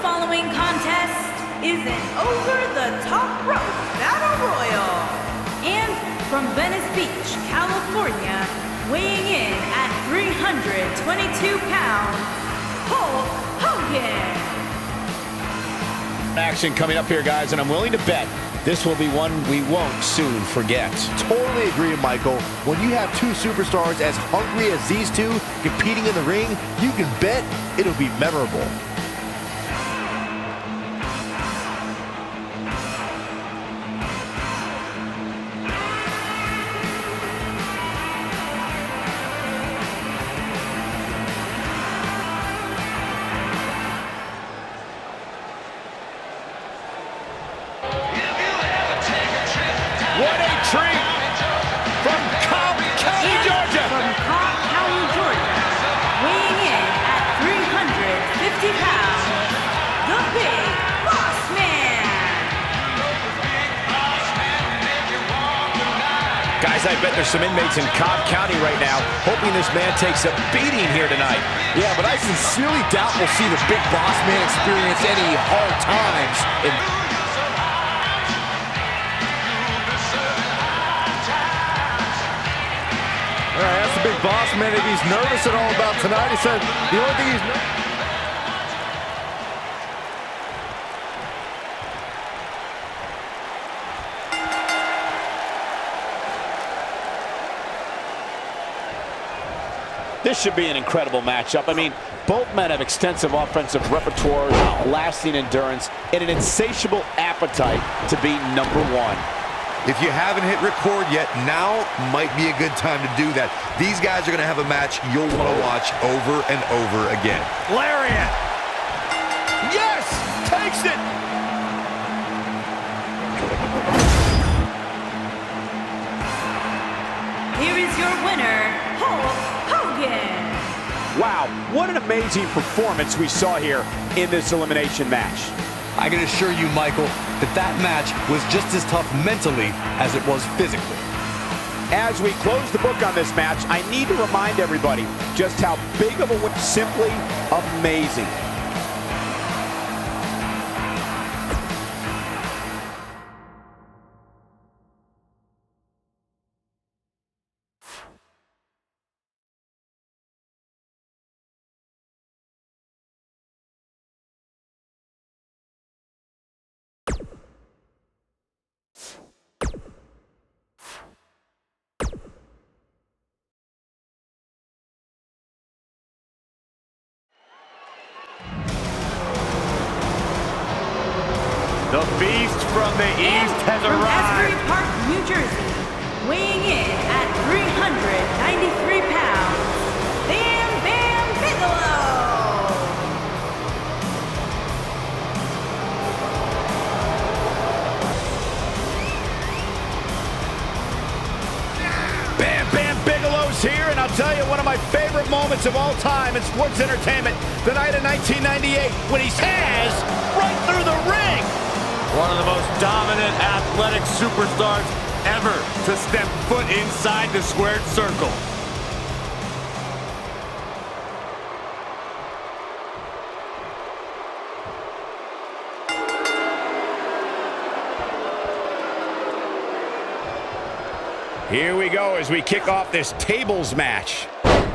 following contest is an over-the-top rope battle royal. And from Venice Beach, California, weighing in at 322 pounds, Hulk Hogan. Action coming up here, guys, and I'm willing to bet this will be one we won't soon forget. Totally agree, Michael. When you have two superstars as hungry as these two competing in the ring, you can bet it'll be memorable. What a treat from Cobb County, Georgia. From Cobb County, Georgia, weighing in at 350 pounds, the Big Boss Man. Guys, I bet there's some inmates in Cobb County right now hoping this man takes a beating here tonight. Yeah, but I sincerely doubt we'll see the Big Boss Man experience any hard times in All right, that's the Big Boss Man. If he's nervous at all about tonight, he said the only thing he's This should be an incredible matchup. I mean, both men have extensive offensive repertoire, lasting endurance, and an insatiable appetite to be number one. If you haven't hit record yet, now might be a good time to do that. These guys are going to have a match you'll want to watch over and over again. Lariat! Yes! Takes it! Here is your winner, Hulk Hogan. Wow, what an amazing performance we saw here in this elimination match. I can assure you, Michael, that match was just as tough mentally as it was physically. As we close the book on this match, I need to remind everybody just how big of a win. Simply amazing. The beast from the east has from arrived. Asbury Park, New Jersey, weighing in at 393 pounds, Bam Bigelow. Bam Bigelow's here, and I'll tell you one of my favorite moments of all time in sports entertainment, the night of 1998, when he has right through the ring. One of the most dominant athletic superstars ever to step foot inside the squared circle. Here we go as we kick off this tables match.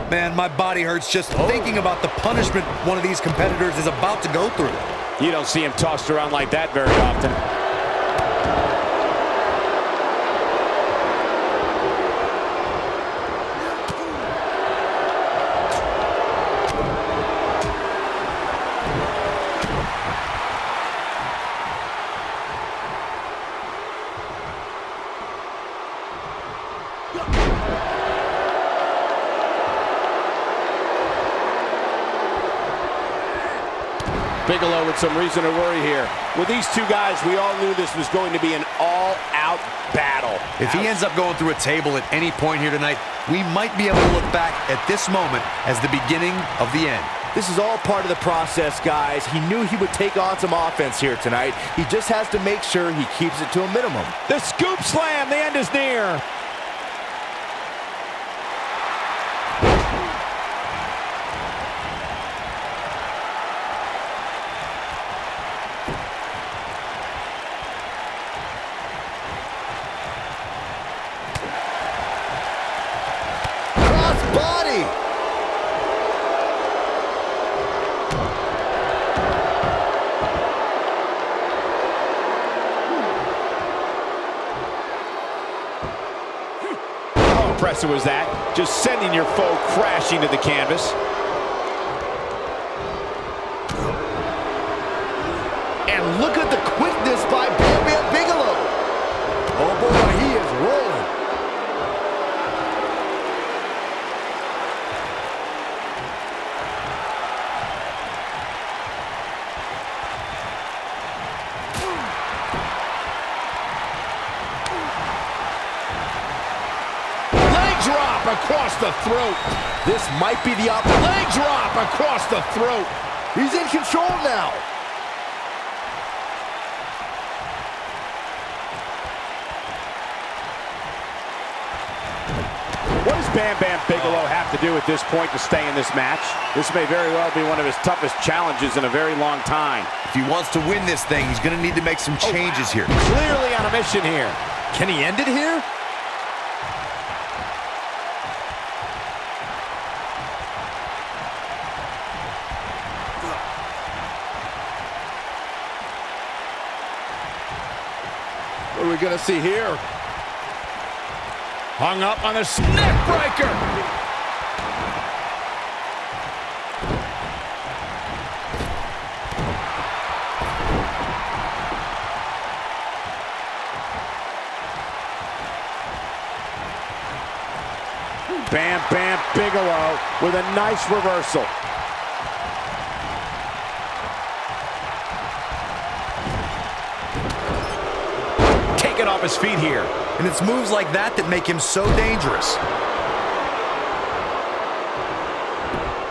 Man, my body hurts just thinking about the punishment one of these competitors is about to go through. You don't see him tossed around like that very often. Bigalow with some reason to worry here. With these two guys, we all knew this was going to be an all-out battle. If he ends up going through a table at any point here tonight, we might be able to look back at this moment as the beginning of the end. This is all part of the process, guys. He knew he would take on some offense here tonight. He just has to make sure he keeps it to a minimum. The scoop slam, the end is near. impressive was that? Just sending your foe crashing to the canvas. And look at the quickness by Bam Bigelow. Oh boy, he is rolling. Leg drop across the throat. This might be the Leg drop across the throat. He's in control now. What does Bam Bigelow have to do at this point to stay in this match? This may very well be one of his toughest challenges in a very long time. If he wants to win this thing, he's going to need to make some changes here. Clearly on a mission here. Can he end it here? What are we going to see here? Hung up on a neck breaker. Bam Bigelow with a nice reversal. Taken off his feet here. And it's moves like that that make him so dangerous.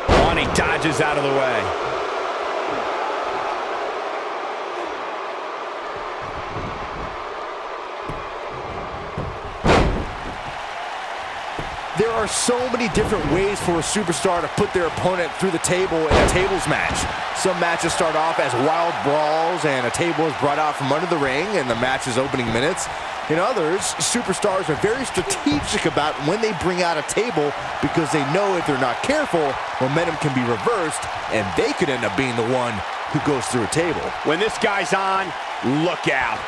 Oh, and he dodges out of the way. There are so many different ways for a superstar to put their opponent through the table in a tables match. Some matches start off as wild brawls and a table is brought out from under the ring in the match's opening minutes. In others, superstars are very strategic about when they bring out a table because they know if they're not careful, momentum can be reversed and they could end up being the one who goes through a table. When this guy's on, look out.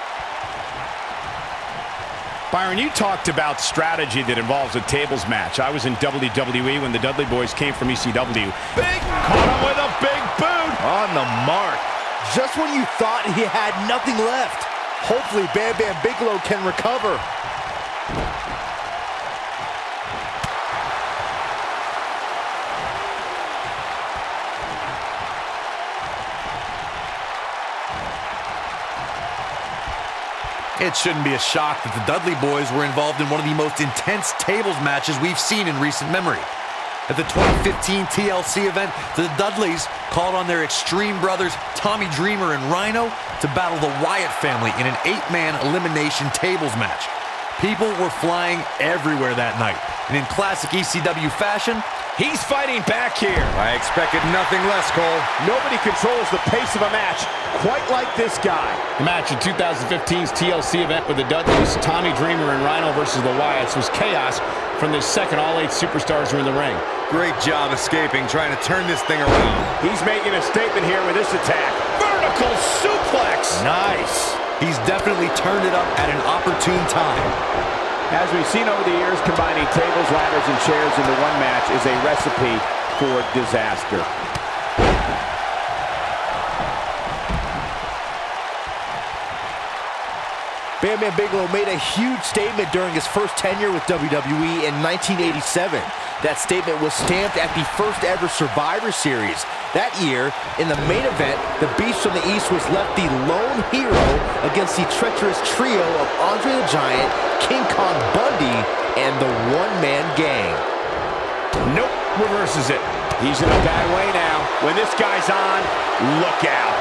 Byron, you talked about strategy that involves a tables match. I was in WWE when the Dudley Boys came from ECW. Caught him with a big boot. On the mark. Just when you thought he had nothing left. Hopefully Bam Bigelow can recover. It shouldn't be a shock that the Dudley Boys were involved in one of the most intense tables matches we've seen in recent memory. At the 2015 TLC event, the Dudleys called on their Extreme brothers, Tommy Dreamer and Rhino, to battle the Wyatt family in an 8-man elimination tables match. People were flying everywhere that night, and in classic ECW fashion, He's fighting back here. I expected nothing less, Cole. Nobody controls the pace of a match quite like this guy. The match in 2015's TLC event with the Dudleys, Tommy Dreamer and Rhino versus the Wyatts was chaos from the second. All 8 superstars were in the ring. Great job escaping, trying to turn this thing around. He's making a statement here with this attack. Vertical suplex. Nice. He's definitely turned it up at an opportune time. As we've seen over the years, combining tables, ladders, and chairs into one match is a recipe for disaster. Bam Bigelow made a huge statement during his first tenure with WWE in 1987. That statement was stamped at the first ever Survivor Series. That year, in the main event, the Beast from the East was left the lone hero against the treacherous trio of Andre the Giant, King Kong Bundy, and the one-man gang. Nope, reverses it. He's in a bad way now. When this guy's on, look out.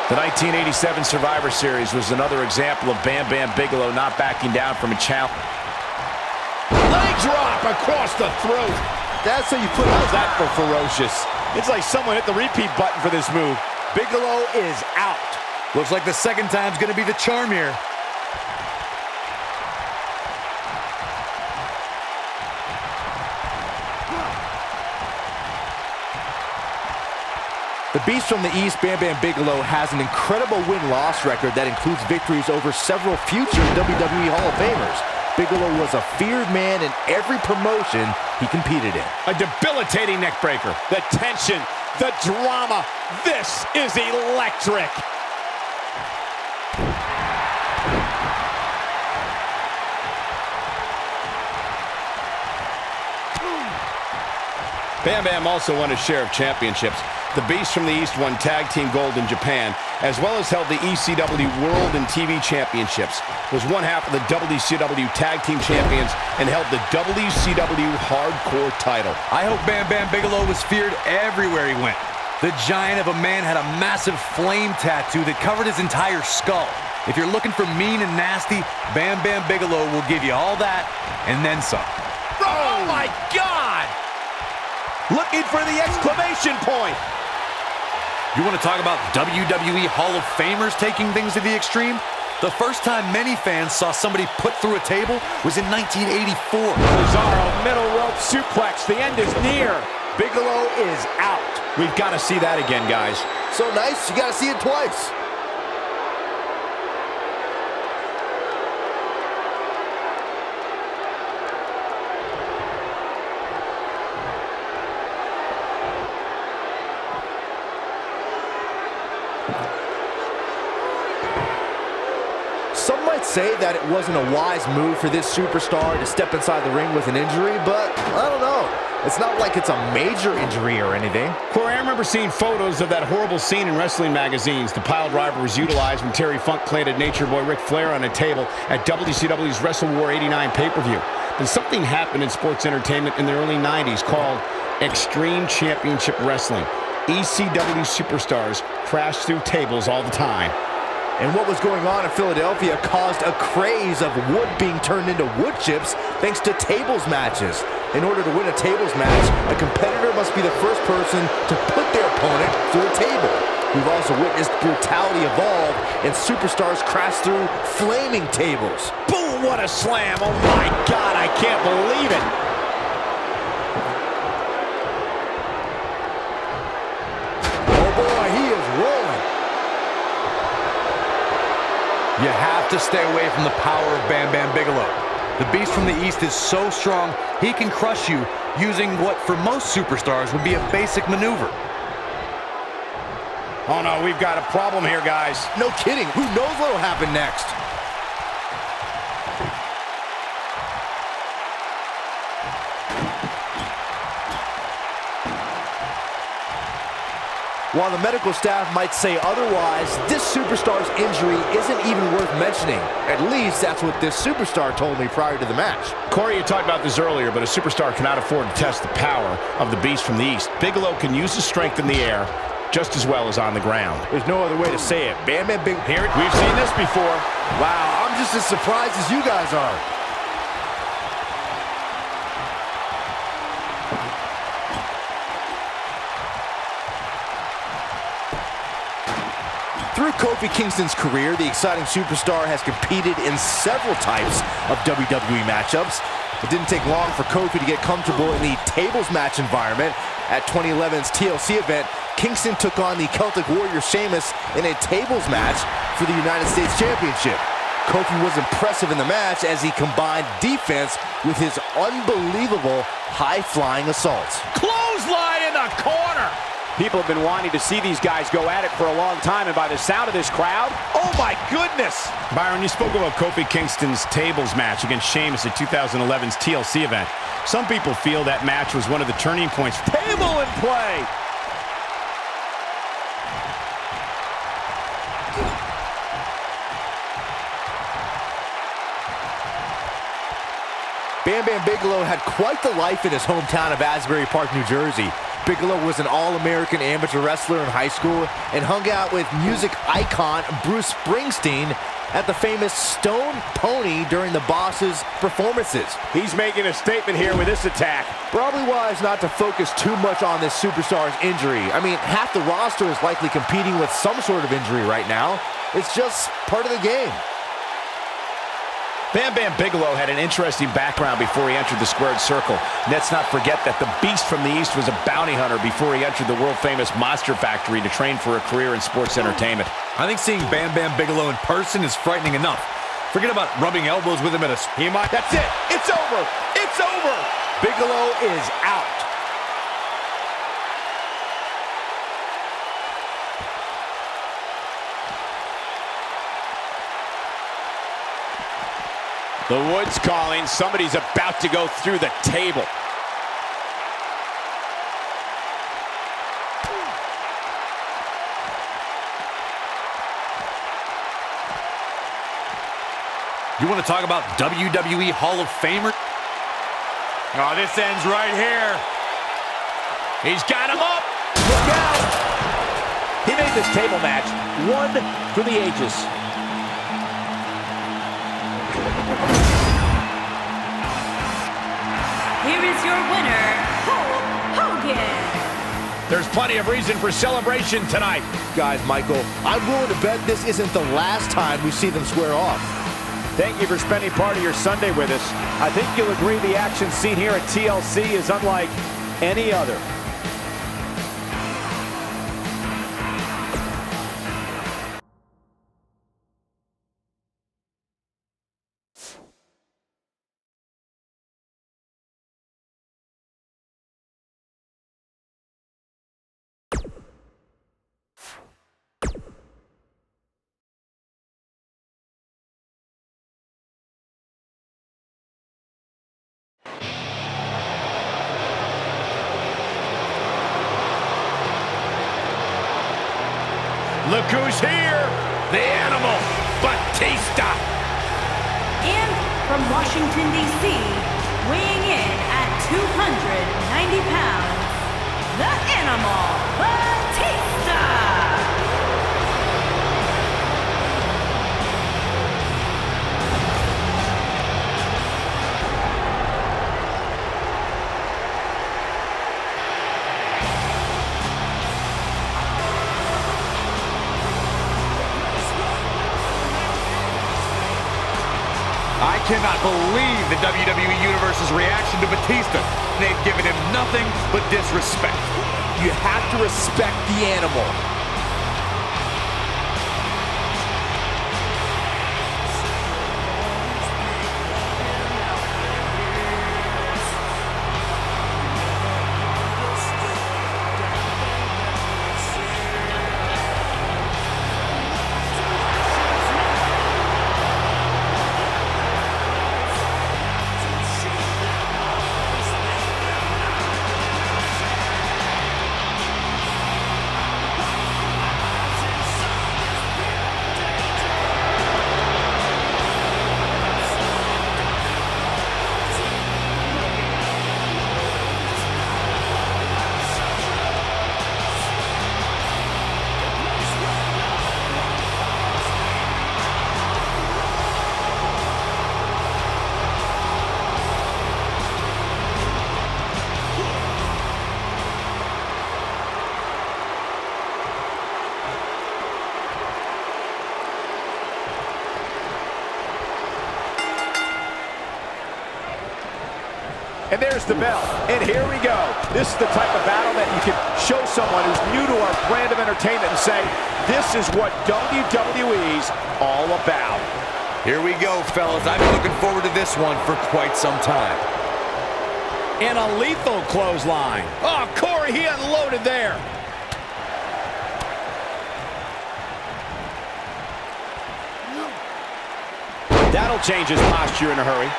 The 1987 Survivor Series was another example of Bam Bigelow not backing down from a challenge. Leg drop across the throat. That's how you put it. How's that for ferocious? It's like someone hit the repeat button for this move. Bigelow is out. Looks like the second time's gonna be the charm here. The Beast from the East, Bam Bigelow, has an incredible win-loss record that includes victories over several future WWE Hall of Famers. Bigelow was a feared man in every promotion he competed in. A debilitating neck breaker. The tension, the drama. This is electric. Bam Bam also won his share of championships. The Beast from the East won Tag Team Gold in Japan, as well as held the ECW World and TV Championships, was one half of the WCW Tag Team Champions, and held the WCW Hardcore title. I hope Bam Bam Bigelow was feared everywhere he went. The giant of a man had a massive flame tattoo that covered his entire skull. If you're looking for mean and nasty, Bam Bam Bigelow will give you all that and then some. Oh my God! Looking for the exclamation point. You want to talk about WWE Hall of Famers taking things to the extreme? The first time many fans saw somebody put through a table was in 1984. Cesaro middle rope suplex. The end is near. Bigelow is out. We've got to see that again, guys. So nice, you got to see it twice. Some might say that it wasn't a wise move for this superstar to step inside the ring with an injury, but I don't know. It's not like it's a major injury or anything. Corey, I remember seeing photos of that horrible scene in wrestling magazines. The piled driver was utilized when Terry Funk planted Nature Boy Ric Flair on a table at WCW's Wrestle War 89 pay-per-view. Then something happened in sports entertainment in the early 90s called Extreme Championship Wrestling. ECW superstars crashed through tables all the time. And what was going on in Philadelphia caused a craze of wood being turned into wood chips thanks to tables matches. In order to win a tables match, a competitor must be the first person to put their opponent through a table. We've also witnessed brutality evolve and superstars crash through flaming tables. Boom, what a slam. Oh my God, I can't believe it. Oh boy, he is rolling. You have to stay away from the power of Bam Bam Bigelow. The Beast from the East is so strong, he can crush you using what for most superstars would be a basic maneuver. Oh no, we've got a problem here, guys. No kidding, who knows what'll happen next? While the medical staff might say otherwise, this superstar's injury isn't even worth mentioning. At least that's what this superstar told me prior to the match. Corey, you talked about this earlier, but a superstar cannot afford to test the power of the Beast from the East. Bigelow can use his strength in the air just as well as on the ground. There's no other way to say it. Bam Bam Big. Here, we've seen this before. Wow, I'm just as surprised as you guys are. Through Kofi Kingston's career, the exciting superstar has competed in several types of WWE matchups. It didn't take long for Kofi to get comfortable in the tables match environment. At 2011's TLC event, Kingston took on the Celtic Warrior Sheamus in a tables match for the United States Championship. Kofi was impressive in the match as he combined defense with his unbelievable high-flying assaults. Clothesline in the corner. People have been wanting to see these guys go at it for a long time, and by the sound of this crowd, oh my goodness! Byron, you spoke about Kofi Kingston's tables match against Sheamus at 2011's TLC event. Some people feel that match was one of the turning points. Table in play! Bam Bam Bigelow had quite the life in his hometown of Asbury Park, New Jersey. Bigelow was an all-American amateur wrestler in high school and hung out with music icon Bruce Springsteen at the famous Stone Pony during the Boss's performances. He's making a statement here with this attack. Probably wise not to focus too much on this superstar's injury. I mean, half the roster is likely competing with some sort of injury right now. It's just part of the game. Bam Bam Bigelow had an interesting background before he entered the squared circle. Let's not forget that the Beast from the East was a bounty hunter before he entered the world-famous Monster Factory to train for a career in sports entertainment. I think seeing Bam Bam Bigelow in person is frightening enough. Forget about rubbing elbows with him at a... That's it. It's over. It's over. Bigalow is out. The Woods calling. Somebody's about to go through the table. You want to talk about WWE Hall of Famer? Oh, this ends right here. He's got him up. Look out. He made this table match one for the ages. Here is your winner, Hulk Hogan. There's plenty of reason for celebration tonight. Guys, Michael, I'm willing to bet this isn't the last time we see them square off. Thank you for spending part of your Sunday with us. I think you'll agree the action seen here at TLC is unlike any other. Look who's here, the animal, Batista. And from Washington, D.C., weighing in at 290 pounds, the animal, Batista. I cannot believe the WWE Universe's reaction to Batista. They've given him nothing but disrespect. You have to respect the animal. And there's the bell. And here we go. This is the type of battle that you can show someone who's new to our brand of entertainment and say, this is what WWE's all about. Here we go, fellas. I've been looking forward to this one for quite some time. And a lethal clothesline. Oh, Corey, he unloaded there. That'll change his posture in a hurry.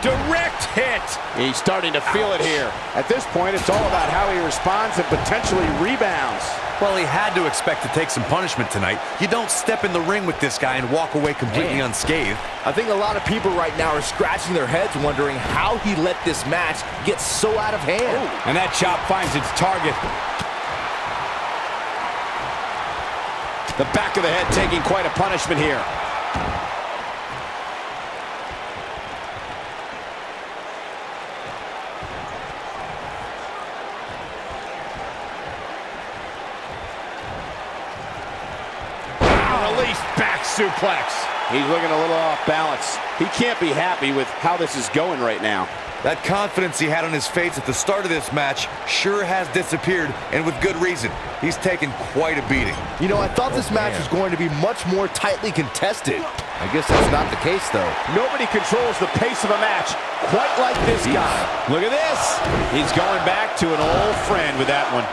Direct hit. He's starting to feel it here. At this point, it's all about how he responds and potentially rebounds. Well, he had to expect to take some punishment tonight. You don't step in the ring with this guy and walk away completely unscathed. I think a lot of people right now are scratching their heads wondering how he let this match get so out of hand. Oh. And that chop finds its target. The back of the head taking quite a punishment here. Release back suplex. He's looking a little off balance. He can't be happy with how this is going right now. That confidence he had on his face at the start of this match sure has disappeared, and with good reason. He's taken quite a beating. You know, I thought this match was going to be much more tightly contested. I guess that's not the case, though. Nobody controls the pace of a match quite like this guy. Look at this. He's going back to an old friend with that one.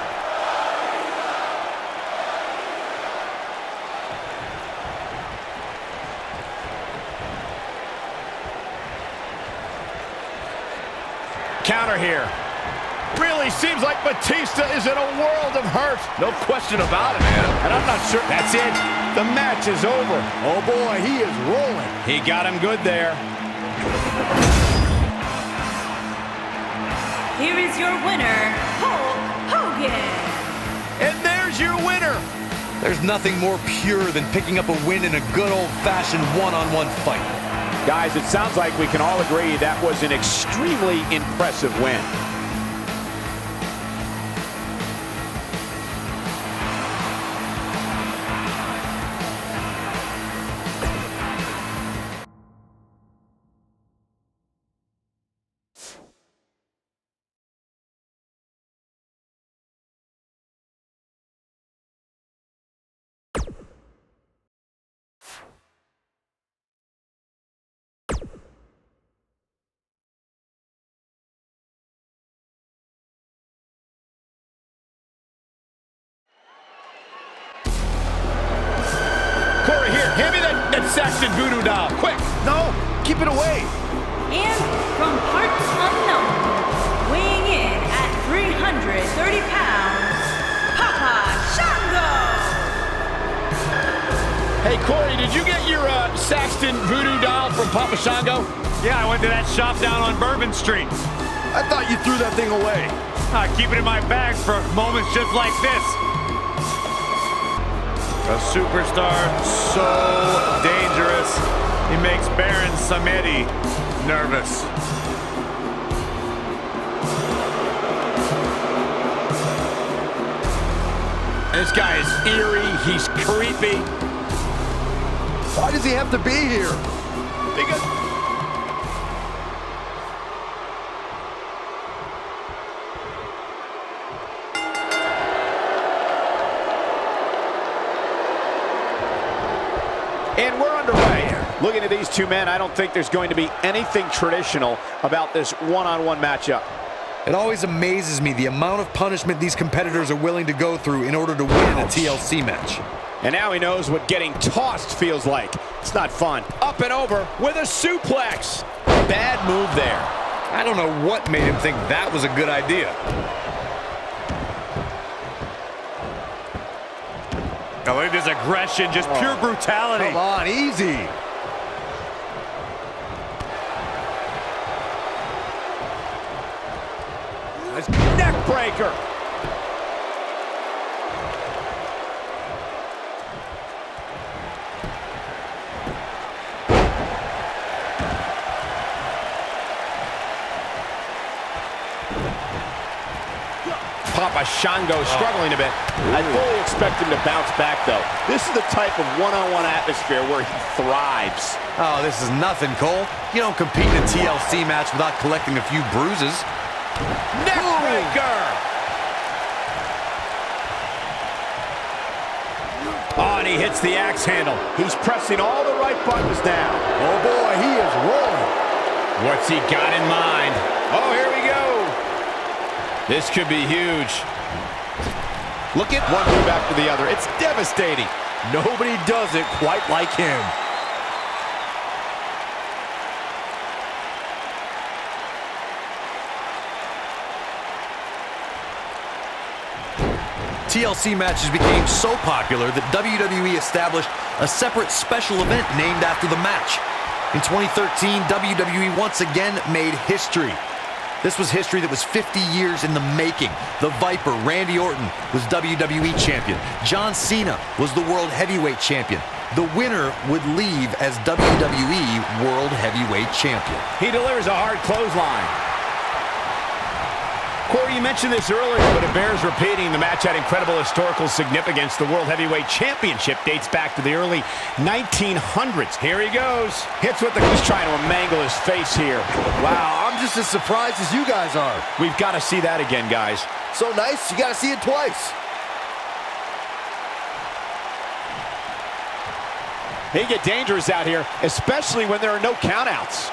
Counter here. Really seems like Batista is in a world of hurt. No question about it, man. And I'm not sure. That's it. The match is over. Oh, boy, he is rolling. He got him good there. Here is your winner, Hulk Hogan. And there's your winner. There's nothing more pure than picking up a win in a good old-fashioned one-on-one fight. Guys, it sounds like we can all agree that was an extremely impressive win. Corey, here, hand me that Saxton voodoo doll, quick. No, keep it away. And from parts unknown, weighing in at 330 pounds, Papa Shango. Hey, Corey, did you get your Saxton voodoo doll from Papa Shango? Yeah, I went to that shop down on Bourbon Street. I thought you threw that thing away. I keep it in my bag for moments just like this. A superstar so dangerous, he makes Baron Samedi nervous. This guy is eerie, he's creepy. Why does he have to be here? Because And we're underway. Looking at these two men, I don't think there's going to be anything traditional about this one-on-one matchup. It always amazes me the amount of punishment these competitors are willing to go through in order to win a TLC match. And now he knows what getting tossed feels like. It's not fun. Up and over with a suplex. Bad move there. I don't know what made him think that was a good idea. Now look at this aggression, just pure brutality. Come on, easy. Nice neck breaker. Papa Shango struggling a bit. I fully expect him to bounce back, though. This is the type of one-on-one atmosphere where he thrives. Oh, this is nothing, Cole. You don't compete in a TLC match without collecting a few bruises. Neck breaker! Oh, and he hits the axe handle. He's pressing all the right buttons down. Oh, boy, he is rolling. what's he got in mind? Oh, here we go. This could be huge. Look at one move after the other. It's devastating. Nobody does it quite like him. TLC matches became so popular that WWE established a separate special event named after the match. In 2013, WWE once again made history. This was history that was 50 years in the making. The Viper, Randy Orton, was WWE Champion. John Cena was the World Heavyweight Champion. The winner would leave as WWE World Heavyweight Champion. He delivers a hard clothesline. Corey, you mentioned this earlier, but it bears repeating. The match had incredible historical significance. The World Heavyweight Championship dates back to the early 1900s. Here he goes. Hits with the... He's trying to mangle his face here. Wow, I'm just as surprised as you guys are. We've got to see that again, guys. So nice, you got to see it twice. They get dangerous out here, especially when there are no countouts.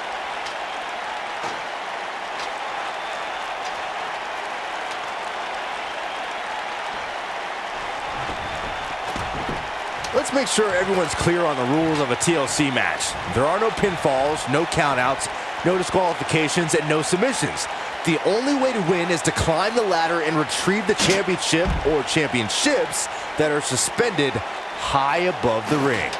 Let's make sure everyone's clear on the rules of a TLC match. There are no pinfalls, no countouts, no disqualifications, and no submissions. The only way to win is to climb the ladder and retrieve the championship or championships that are suspended high above the ring.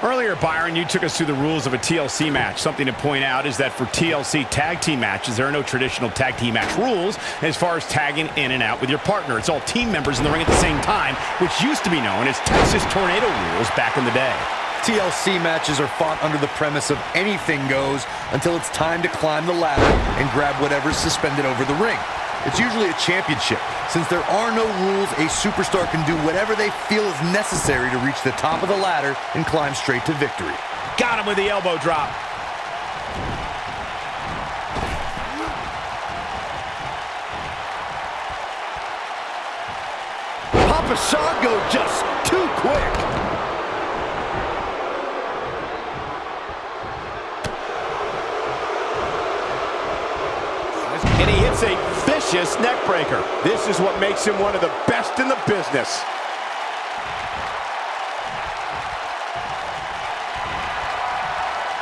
Earlier, Byron, you took us through the rules of a TLC match. Something to point out is that for TLC tag team matches, there are no traditional tag team match rules as far as tagging in and out with your partner. It's all team members in the ring at the same time, which used to be known as Texas Tornado rules back in the day. TLC matches are fought under the premise of anything goes until it's time to climb the ladder and grab whatever's suspended over the ring. It's usually a championship. Since there are no rules, a superstar can do whatever they feel is necessary to reach the top of the ladder and climb straight to victory. Got him with the elbow drop. Papa Shango just too quick. And he hits a vicious neck breaker. This is what makes him one of the best in the business.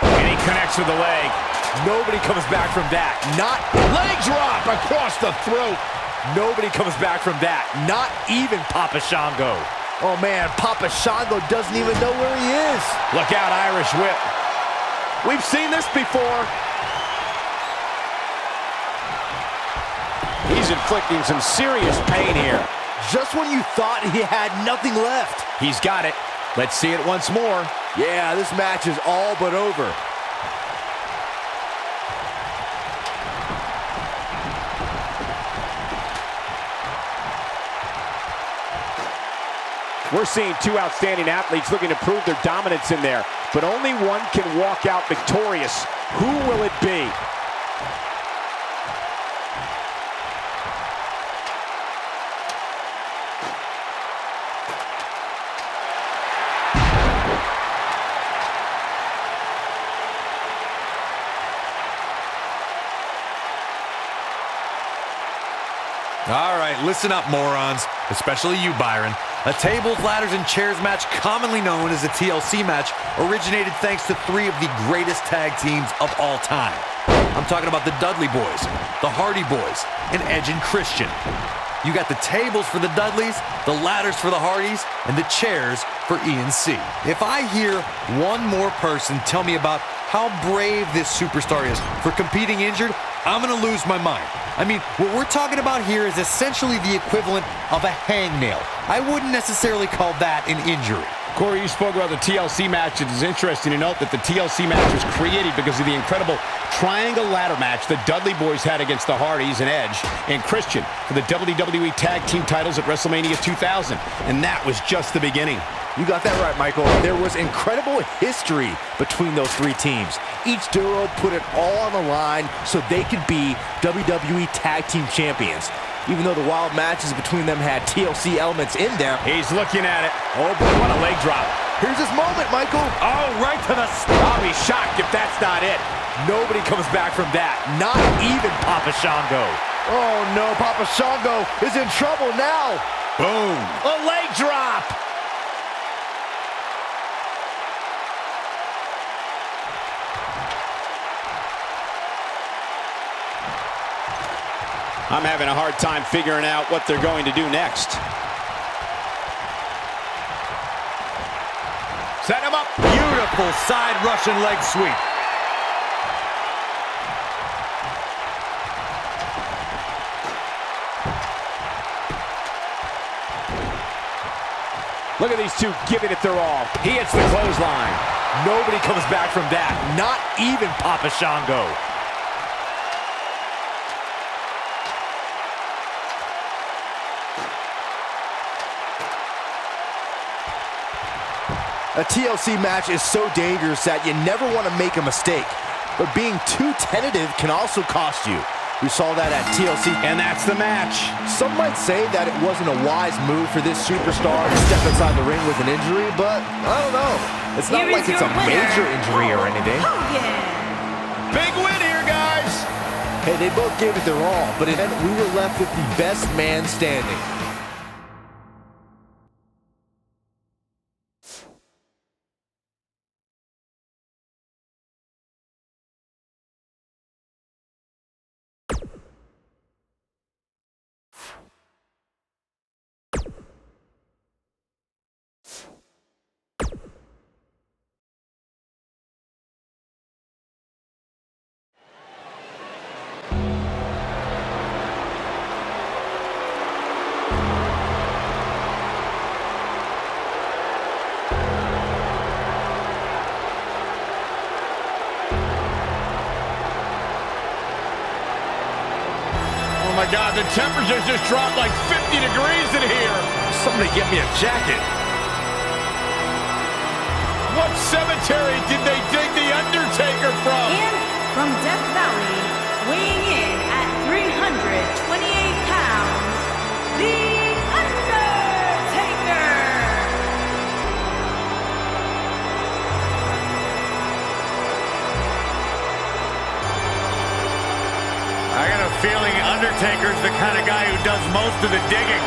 And he connects with the leg. Nobody comes back from that. Not Leg drop across the throat. Nobody comes back from that. Not even Papa Shango. Oh man, Papa Shango doesn't even know where he is. Look out, Irish whip. We've seen this before. He's inflicting some serious pain here. Just when you thought he had nothing left. He's got it. Let's see it once more. Yeah, this match is all but over. We're seeing two outstanding athletes looking to prove their dominance in there, but only one can walk out victorious. Who will it be? All right, listen up, morons, especially you, Byron. A tables, ladders, and chairs match, commonly known as a TLC match, originated thanks to three of the greatest tag teams of all time. I'm talking about the Dudley Boys, the Hardy Boys, and Edge and Christian. You got the tables for the Dudleys, the ladders for the Hardys, and the chairs for E&C. If I hear one more person tell me about how brave this superstar is for competing injured, I'm gonna lose my mind. I mean, what we're talking about here is essentially the equivalent of a hangnail. I wouldn't necessarily call that an injury. Corey, you spoke about the TLC match. It is interesting to note that the TLC match was created because of the incredible triangle ladder match the Dudley Boys had against the Hardys and Edge and Christian for the WWE Tag Team titles at WrestleMania 2000. And that was just the beginning. You got that right, Michael. There was incredible history between those three teams. Each duo put it all on the line so they could be WWE Tag Team Champions. Even though the wild matches between them had TLC elements in them. He's looking at it. Oh boy, what a leg drop. Here's his moment, Michael. Oh, right to the... I'll be shocked if that's not it. Nobody comes back from that. Not even Papa Shango. Oh no, Papa Shango is in trouble now. Boom. A leg drop. I'm having a hard time figuring out what they're going to do next. Set him up. Beautiful side Russian leg sweep. Look at these two giving it their all. He hits the clothesline. Nobody comes back from that, not even Papa Shango. A TLC match is so dangerous that you never want to make a mistake. But being too tentative can also cost you. We saw that at TLC. And that's the match. Some might say that it wasn't a wise move for this superstar to step inside the ring with an injury, but I don't know. It's not like it's a major injury or anything. Hogan. Big win here, guys. Hey, they both gave it their all, but in the end, we were left with the best man standing. Oh my God, the temperature's just dropped like 50 degrees in here. Somebody get me a jacket. What cemetery did they dig the Undertaker from? And from Death Valley, weighing in at 328 pounds, The Undertaker! I got a feeling Undertaker's the kind of guy who does most of the digging.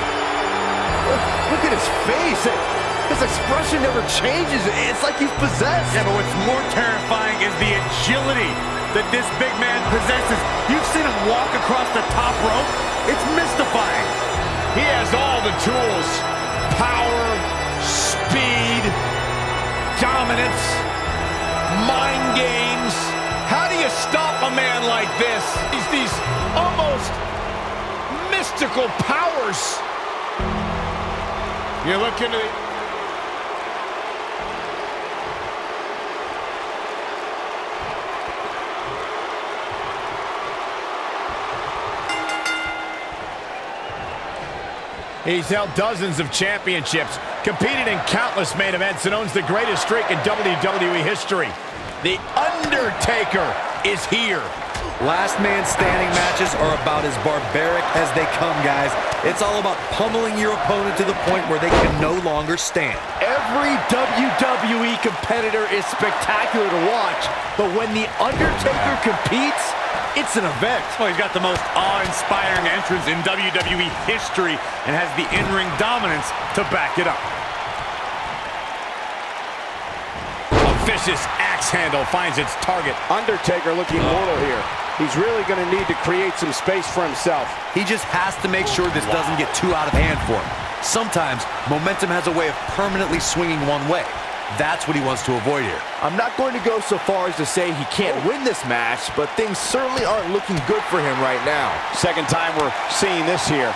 Look at his face. His expression never changes. It's like he's possessed. Yeah, but what's more terrifying is the agility that this big man possesses. You've seen him walk across the top rope. It's mystifying. He has all the tools. Power, speed, dominance, mind games. How do you stop a man like this? These almost mystical powers. You look into the... He's held dozens of championships, competed in countless main events, and owns the greatest streak in WWE history. The Undertaker is here. Last man standing matches are about as barbaric as they come, guys. It's all about pummeling your opponent to the point where they can no longer stand. Every WWE competitor is spectacular to watch, but when The Undertaker competes, it's an event. Well, he's got the most awe-inspiring entrance in WWE history and has the in-ring dominance to back it up. A vicious axe handle finds its target. Undertaker looking mortal here. He's really going to need to create some space for himself. He just has to make sure this doesn't get too out of hand for him. Sometimes momentum has a way of permanently swinging one way. That's what he wants to avoid here. I'm not going to go so far as to say he can't win this match, but things certainly aren't looking good for him right now. Second time we're seeing this here.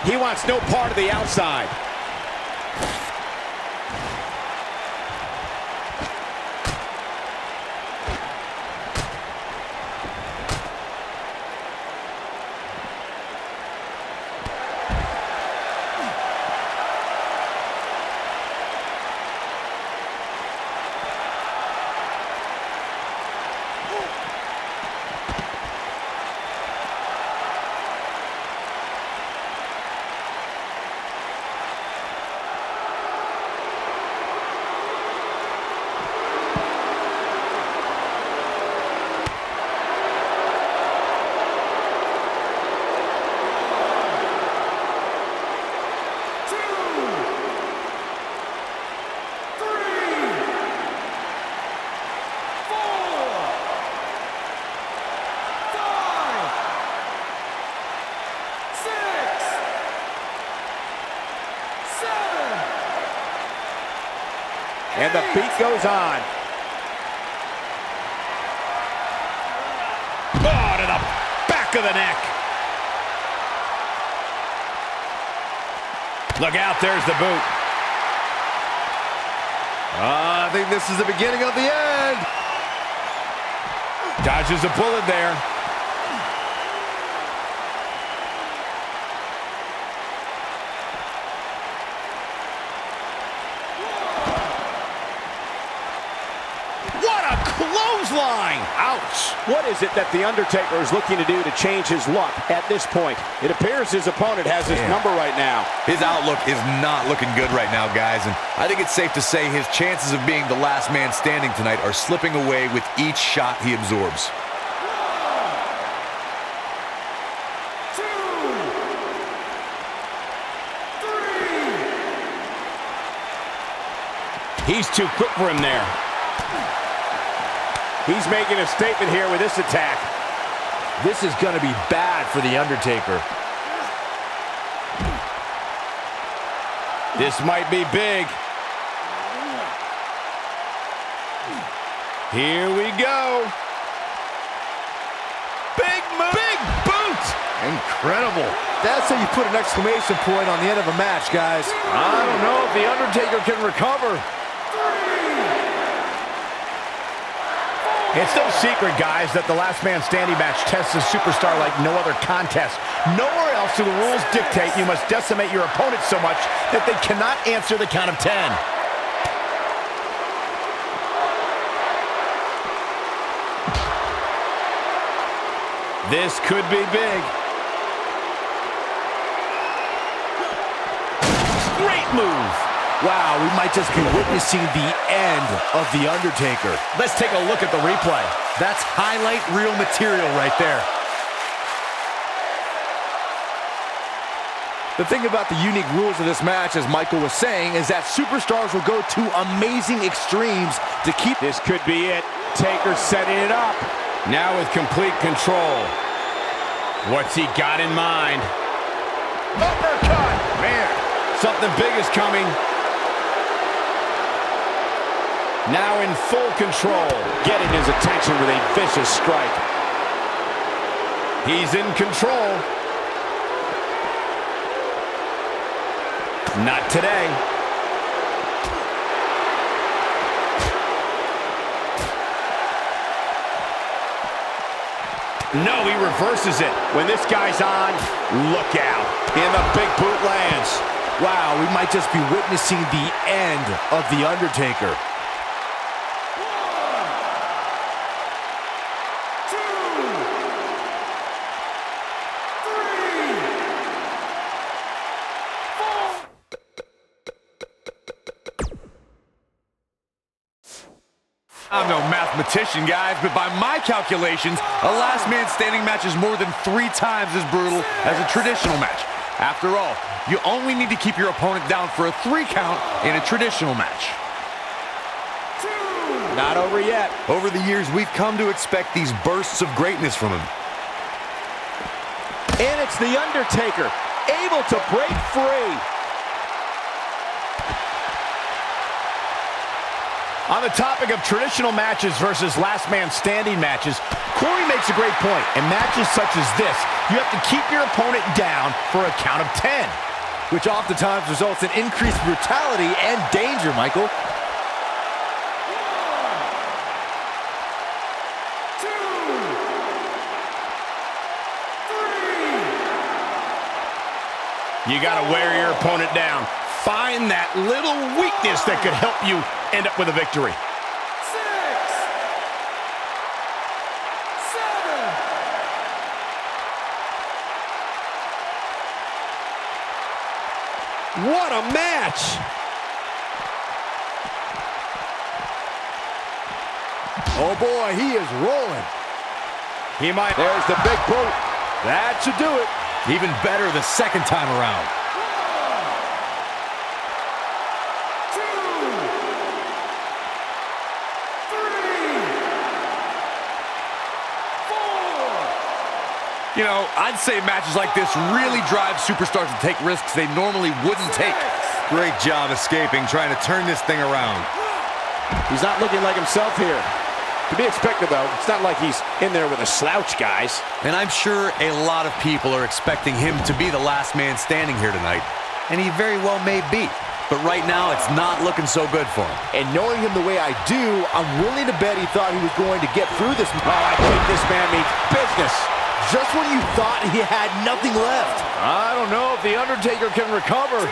He wants no part of the outside. And the beat goes on. back of the neck. Look out, there's the boot. I think this is the beginning of the end. Dodges a bullet there. What a clothesline! Ouch! What is it that The Undertaker is looking to do to change his luck at this point? It appears his opponent has his number right now. His outlook is not looking good right now, guys, and I think it's safe to say his chances of being the last man standing tonight are slipping away with each shot he absorbs. He's too quick for him there. He's making a statement here with this attack. This is going to be bad for The Undertaker. This might be big. Here we go. Big move. Big boot. Incredible. That's how you put an exclamation point on the end of a match, guys. I don't know if The Undertaker can recover. It's no secret, guys, that the last man standing match tests a superstar like no other contest. Nowhere else do the rules dictate you must decimate your opponent so much that they cannot answer the count of 10. This could be big. Great move. Wow, we might just be witnessing the end of The Undertaker. Let's take a look at the replay. That's highlight reel material right there. The thing about the unique rules of this match, as Michael was saying, is that superstars will go to amazing extremes to keep... This could be it. Taker setting it up. Now with complete control. What's he got in mind? Uppercut! Man, something big is coming. Now in full control. Getting his attention with a vicious strike. He's in control. Not today. No, he reverses it. When this guy's on, look out. And the big boot lands. Wow, we might just be witnessing the end of The Undertaker. I'm no mathematician, guys, but by my calculations, a last man standing match is more than 3 times as brutal as a traditional match. After all, you only need to keep your opponent down for a 3 count in a traditional match. Not over yet. Over the years, we've come to expect these bursts of greatness from him. And it's The Undertaker, able to break free. On the topic of traditional matches versus last man standing matches, Corey makes a great point. In matches such as this, you have to keep your opponent down for a count of 10. Which oftentimes results in increased brutality and danger, Michael. 1, 2, 3. You got to wear your opponent down. Find that little weakness that could help you end up with a victory. 6, 7. What a match! Oh boy, he is rolling. He might. There's the big boot. That should do it. Even better the second time around. 2, 3, 4. You know, I'd say matches like this really drive superstars to take risks they normally wouldn't take. Great job escaping, trying to turn this thing around. He's not looking like himself here. To be expected, though. It's not like he's in there with a slouch, guys. And I'm sure a lot of people are expecting him to be the last man standing here tonight. And he very well may be. But right now, it's not looking so good for him. And knowing him the way I do, I'm willing to bet he thought he was going to get through this. Oh, I think this man means business. Just when you thought he had nothing left. I don't know if The Undertaker can recover.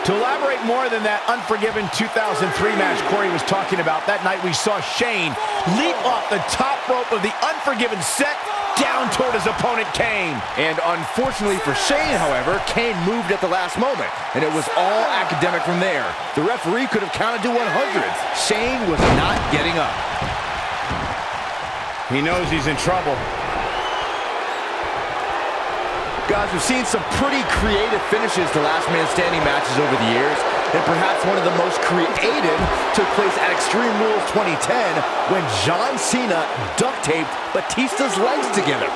To elaborate more than that unforgiven 2003 match Corey was talking about, that night we saw Shane leap off the top rope of the Unforgiven set down toward his opponent, Kane. And unfortunately for Shane, however, Kane moved at the last moment, and it was all academic from there. The referee could have counted to 100. Shane was not getting up. He knows he's in trouble. Guys, we've seen some pretty creative finishes to last man standing matches over the years, and perhaps one of the most creative took place at Extreme Rules 2010 when John Cena duct taped Batista's legs together.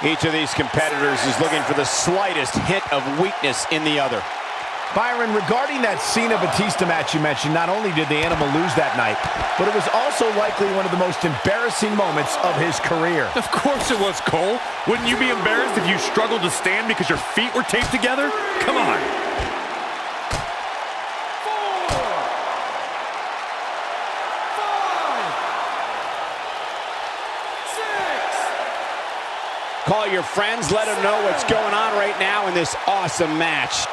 Each of these competitors is looking for the slightest hint of weakness in the other. Byron, regarding that Cena-Batista match you mentioned, not only did the Animal lose that night, but it was also likely one of the most embarrassing moments of his career. Of course it was, Cole. Wouldn't you be embarrassed if you struggled to stand because your feet were taped together? Come on. Call your friends, let them know what's going on right now in this awesome match.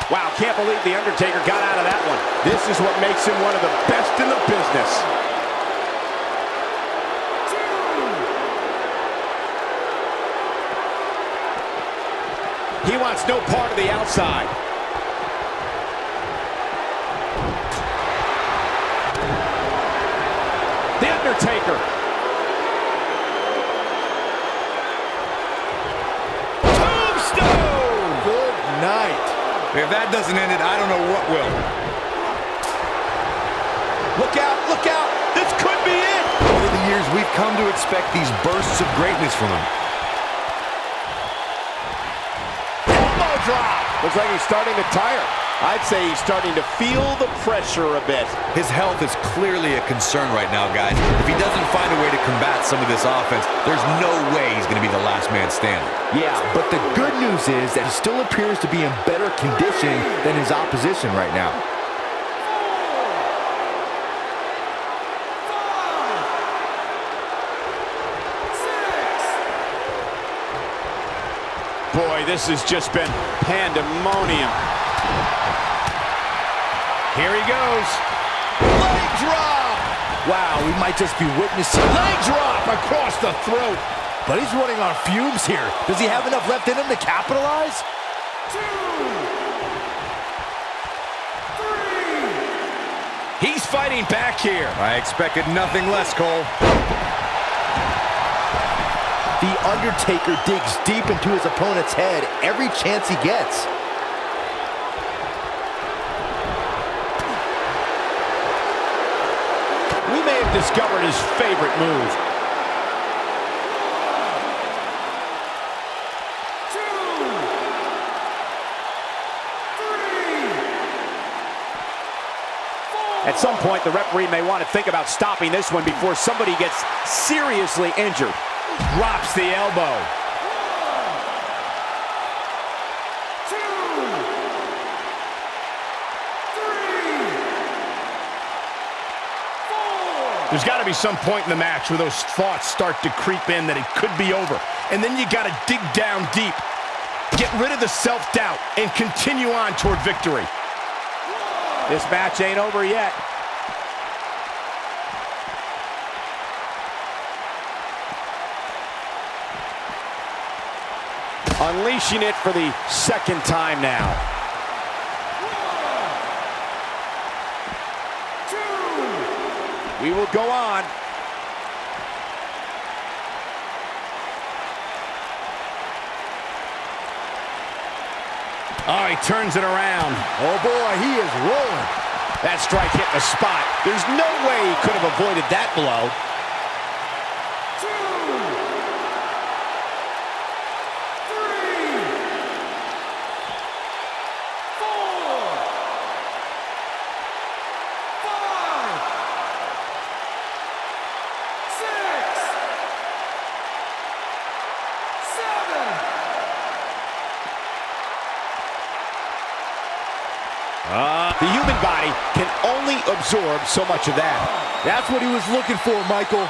Wow, can't believe The Undertaker got out of that one. This is what makes him one of the best in the business. He wants no part of the outside. The Undertaker. Tombstone! Good night. If that doesn't end it, I don't know what will. Look out, look out. This could be it. Over the years, we've come to expect these bursts of greatness from him. Elbow drop. Looks like he's starting to tire. I'd say he's starting to feel the pressure a bit. His health is clearly a concern right now, guys. If he doesn't find a way to combat some of this offense, there's no way he's going to be the last man standing. Yeah, but the good news is that he still appears to be in better condition than his opposition right now. Boy, this has just been pandemonium. Here he goes. Leg drop. Wow, we might just be witnessing Leg drop across the throat. But he's running on fumes here. Does he have enough left in him to capitalize? 2, 3. He's fighting back here. I expected nothing less, Cole. The Undertaker digs deep into his opponent's head every chance he gets. We may have discovered his favorite move. 2, 3, 4. At some point, the referee may want to think about stopping this one before somebody gets seriously injured. Drops the elbow. 1, 2, 3, 4. There's got to be some point in the match where those thoughts start to creep in that it could be over. And then you got to dig down deep. Get rid of the self-doubt and continue on toward victory. This match ain't over yet. Unleashing it for the second time now. 1, 2. We will go on. Oh, he turns it around. Oh, boy, he is rolling. That strike hit the spot. There's no way he could have avoided that blow. 2, 3, 4, 5, 6, 7. The human body can only absorb so much of that. That's what he was looking for, Michael.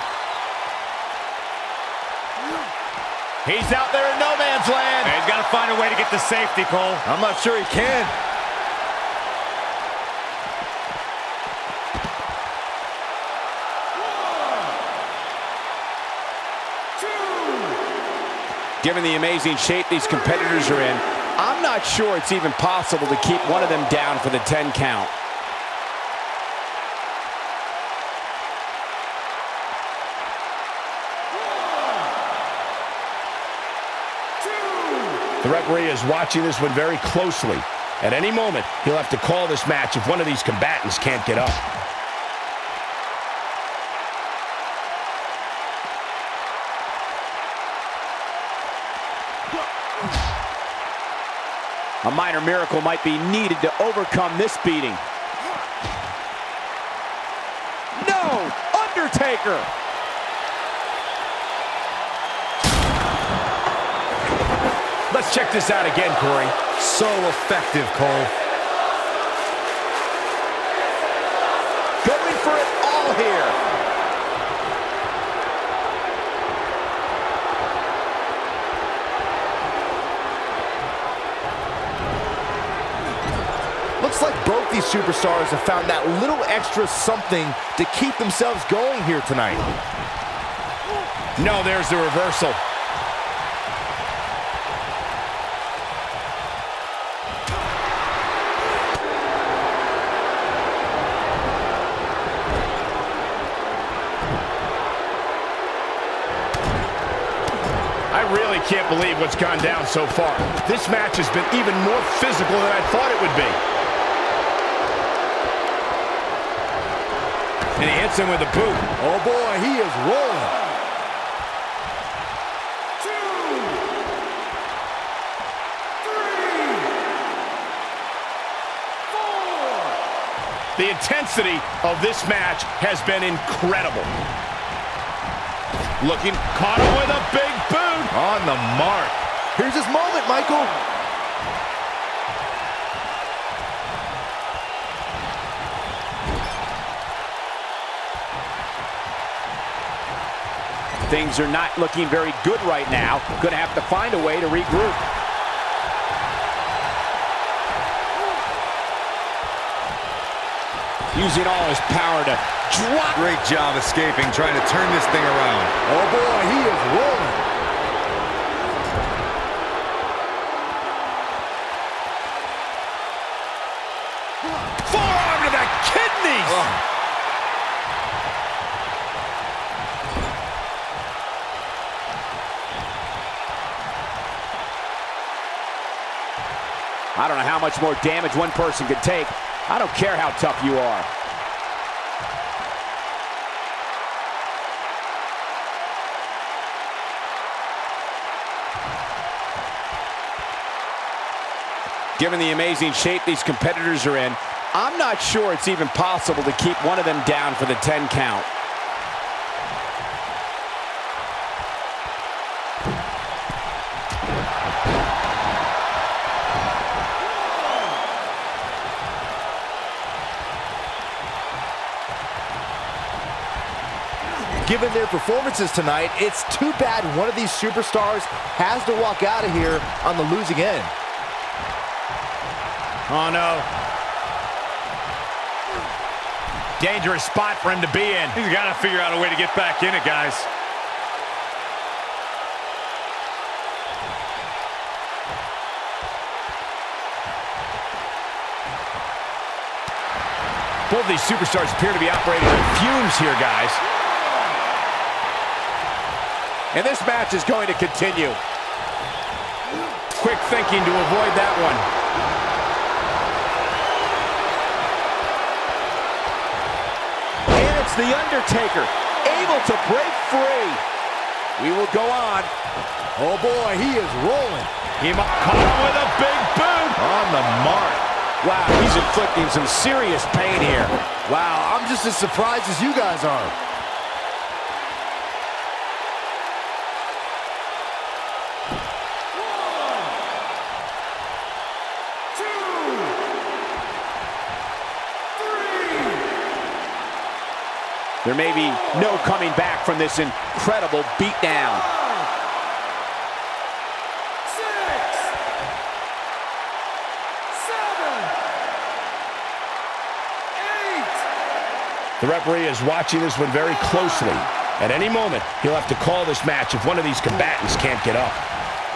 He's out there in no man's land. He's got to find a way to get to safety, Cole. I'm not sure he can. Given the amazing shape these competitors are in, I'm not sure it's even possible to keep one of them down for the 10 count. The referee is watching this one very closely. At any moment, he'll have to call this match if one of these combatants can't get up. A minor miracle might be needed to overcome this beating. No! Undertaker! Let's check this out again, Corey. So effective, Cole. Going for it all here. Looks like both these superstars have found that little extra something to keep themselves going here tonight. No, there's the reversal. I really can't believe what's gone down so far. This match has been even more physical than I thought it would be. And he hits him with a boot. Oh boy, he is rolling. 2, 3, 4. The intensity of this match has been incredible. Looking, caught him with a big boot. On the mark. Here's his moment, Michael. Things are not looking very good right now. Gonna have to find a way to regroup. Using all his power to drop. Great job escaping, trying to turn this thing around. Oh boy, he is rolling. Forearm to the kidneys. Oh. I don't know how much more damage one person could take. I don't care how tough you are. Given the amazing shape these competitors are in, I'm not sure it's even possible to keep one of them down for the 10 count. Given their performances tonight, it's too bad one of these superstars has to walk out of here on the losing end. Oh, no. Dangerous spot for him to be in. He's got to figure out a way to get back in it, guys. Both of these superstars appear to be operating on fumes here, guys. And this match is going to continue. Quick thinking to avoid that one. The Undertaker able to break free. We will go on. Oh boy, he is rolling. He caught him with a big boot. On the mark. Wow, he's inflicting some serious pain here. Wow, I'm just as surprised as you guys are. There may be no coming back from this incredible beatdown. 6, 7, 8. The referee is watching this one very closely. At any moment, he'll have to call this match if one of these combatants can't get up.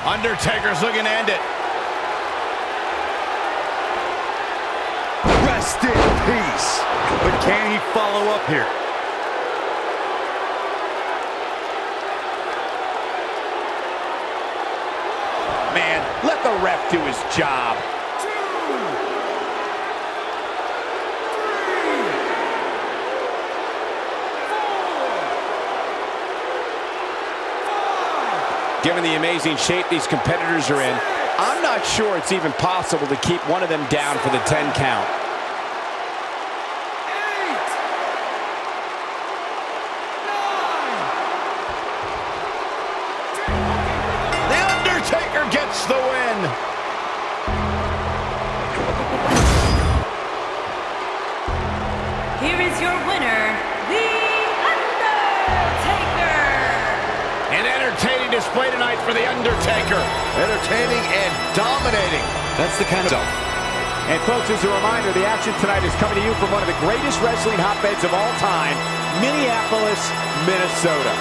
Undertaker's looking to end it. Rest in peace. But can he follow up here? Man, let the ref do his job. 2, 3, 4, 5. Given the amazing shape these competitors are in, I'm not sure it's even possible to keep one of them down for the 10 count. 8, 9. The Undertaker gets the win. Here is your winner, The Undertaker. An entertaining display tonight for The Undertaker. Entertaining and dominating. That's the kind of... And folks, as a reminder, the action tonight is coming to you from one of the greatest wrestling hotbeds of all time, Minneapolis, Minnesota.